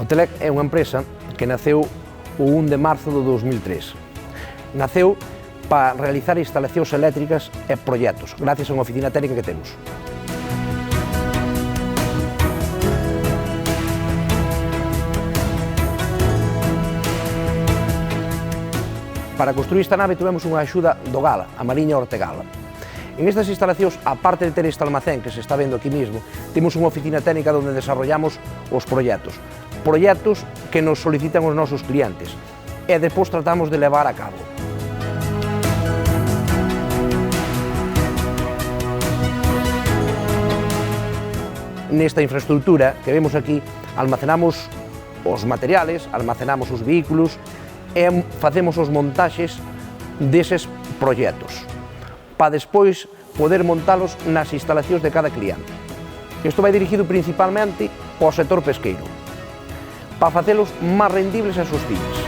Telec é unha empresa que naceu o 1 de marzo do 2003. Naceu para realizar instalacións eléctricas e proxectos, gracias a unha oficina técnica que temos. Para construir esta nave tivemos unha axuda do Gala, a Mariña Ortegala. En estas instalacións, aparte de ter este almacén que se está vendo aquí mismo, temos unha oficina técnica onde desarrollamos os proxectos que nos solicitan os nosos clientes e depois tratamos de levar a cabo. Nesta infraestructura que vemos aquí, almacenamos os materiales, almacenamos os vehículos e facemos os montaxes deses proxectos para despois poder montalos nas instalacións de cada cliente. Isto vai dirigido principalmente ao sector pesqueiro, para facelos máis rendibles e sostibles.